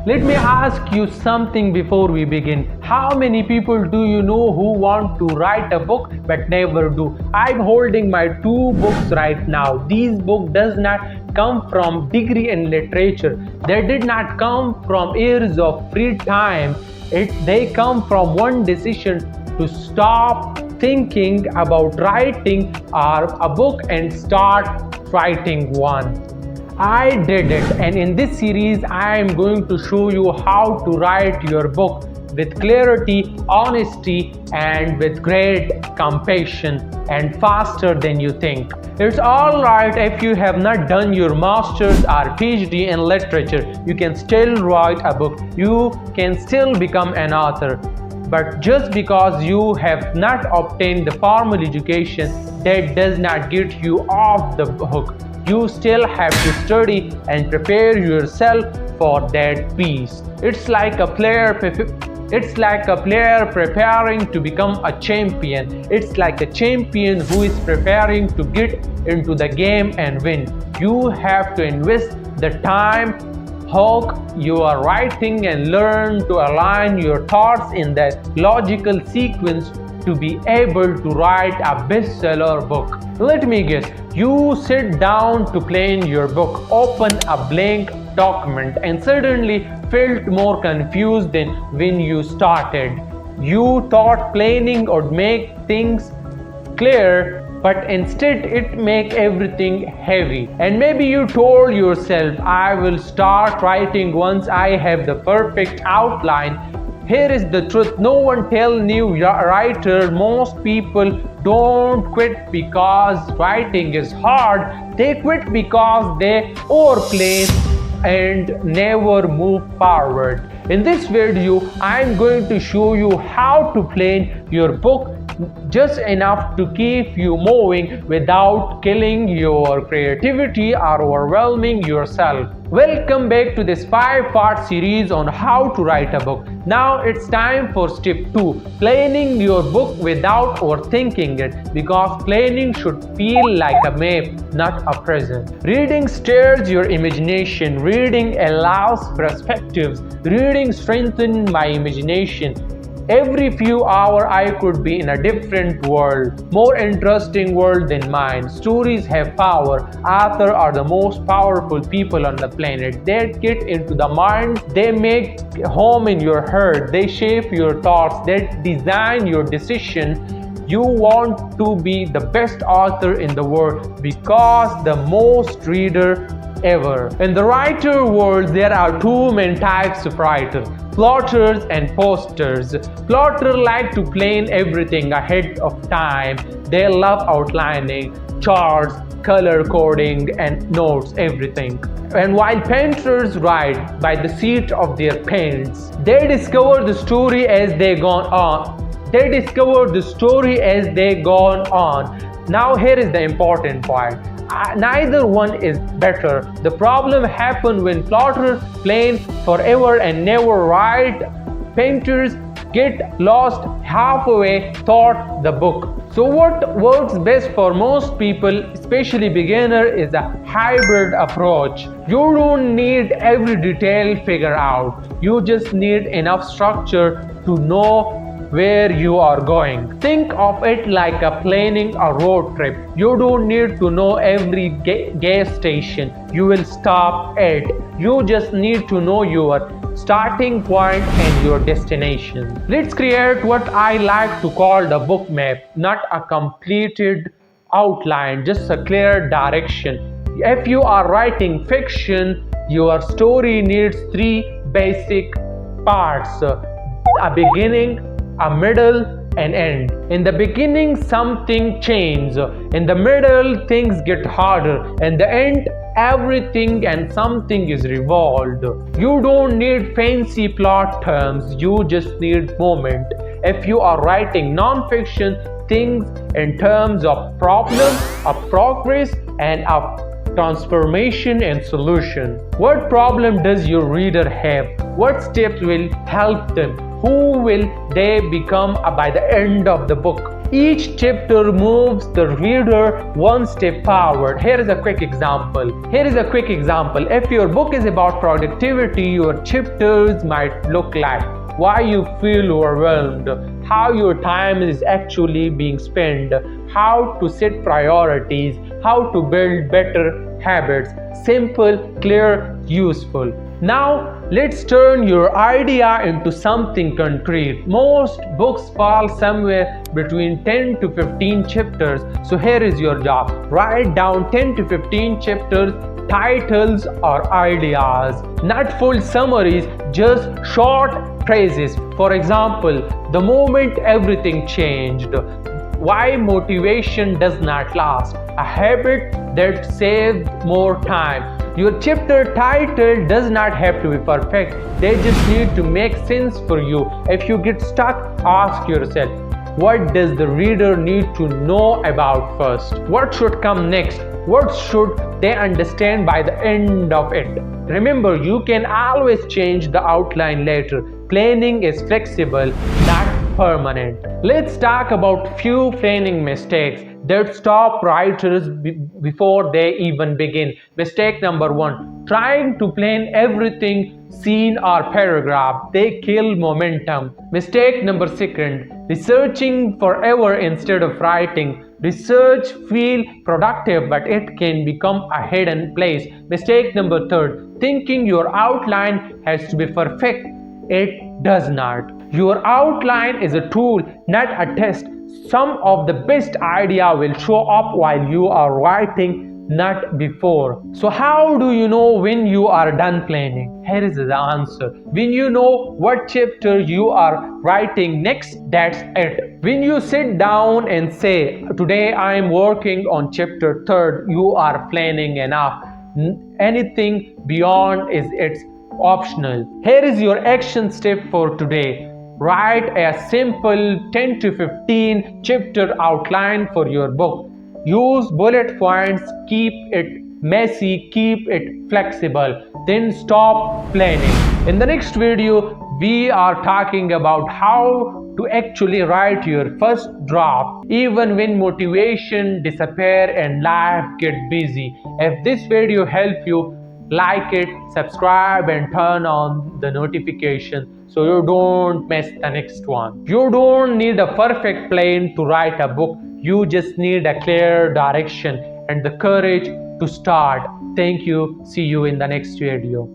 Let me ask you something before we begin. How many people do you know who want to write a book but never do? I'm holding my two books right now. These books does not come from degree in literature. They did not come from years of free time. They come from one decision to stop thinking about writing a book and start writing one. I did it, and in this series I am going to show you how to write your book with clarity, honesty, and with great compassion and faster than you think. It's alright if you have not done your master's or PhD in literature. You can still write a book. You can still become an author. But just because you have not obtained the formal education, that does not get you off the hook. You still have to study and prepare yourself for that piece. It's like a player preparing to become a champion. It's like a champion who is preparing to get into the game and win. You have to invest the time, hook you are writing, and learn to align your thoughts in that logical sequence to be able to write a bestseller book. Let me guess, you sit down to plan your book, open a blank document, and suddenly felt more confused than when you started. You thought planning would make things clear, but instead it make everything heavy. And maybe you told yourself, I will start writing once I have the perfect outline. Here is the truth. No one tells new writer. Most people don't quit because writing is hard. They quit because they overplan and never move forward. In this video, I'm going to show you how to plan your book just enough to keep you moving without killing your creativity or overwhelming yourself. Welcome back to this 5-part series on how to write a book. Now it's time for step 2, planning your book without overthinking it, because planning should feel like a map, not a prison. Reading stirs your imagination. Reading allows perspectives. Reading strengthens my imagination. Every few hours I could be in a different world, more interesting world than mine. Stories have power. Authors are the most powerful people on the planet. They get into the mind, they make home in your heart, they shape your thoughts, they design your decision. You want to be the best author in the world because the most reader ever. In the writer world, there are two main types of writers: plotters and posters. Plotters like to plan everything ahead of time. They love outlining, charts, color coding, and notes, everything. And while painters write by the seat of their pens, they discover the story as they go on. Now here is the important point. Neither one is better. The problem happens when plotters plan forever and never write. Painters get lost halfway through the book. So what works best for most people, especially beginners, is a hybrid approach. You don't need every detail figured out. You just need enough structure to know where you are going. Think of it like planning a road trip. You don't need to know every gas station you will stop at. You just need to know your starting point and your destination. Let's create what I like to call the book map, not a completed outline, just a clear direction. If you are writing fiction, your story needs 3 basic parts: a beginning, a middle, and end. In the beginning, something changes. In the middle, things get harder. In the end, everything and something is revolved. You don't need fancy plot terms. You just need moment. If you are writing non-fiction, things in terms of problem, of progress, and of transformation and solution. What problem does your reader have? What steps will help them? Who will they become by the end of the book? Each chapter moves the reader one step forward. Here is a quick example. If your book is about productivity, your chapters might look like why you feel overwhelmed, how your time is actually being spent, how to set priorities, how to build better habits. Simple, clear, useful. Now, let's turn your idea into something concrete. Most books fall somewhere between 10 to 15 chapters. So here is your job. Write down 10 to 15 chapters, titles or ideas. Not full summaries, just short phrases. For example, the moment everything changed. Why motivation does not last. A habit that saved more time. Your chapter title does not have to be perfect. They just need to make sense for you. If you get stuck, ask yourself, what does the reader need to know about first? What should come next? What should they understand by the end of it? Remember, you can always change the outline later. Planning is flexible, not permanent. Let's talk about few planning mistakes that stop writers before they even begin. Mistake number 1, trying to plan everything scene or paragraph. They kill momentum. Mistake number 2, researching forever instead of writing. Research feel productive, but it can become a hidden place. Mistake number 3, thinking your outline has to be perfect. It does not. Your outline is a tool, not a test. Some of the best idea will show up while you are writing, not before. So how do you know when you are done planning? Here is the answer. When you know what chapter you are writing next, that's it. When you sit down and say, today I am working on chapter 3, you are planning enough. Anything beyond is its optional. Here is your action step for today. Write a simple 10 to 15 chapter outline for your book. Use bullet points, keep it messy, keep it flexible. Then stop planning. In the next video, we are talking about how to actually write your first draft even when motivation disappears and life gets busy. If this video helped you, like it, subscribe and turn on the notification so you don't miss the next one. You don't need a perfect plan to write a book. You just need a clear direction and the courage to start. Thank you. See you in the next video.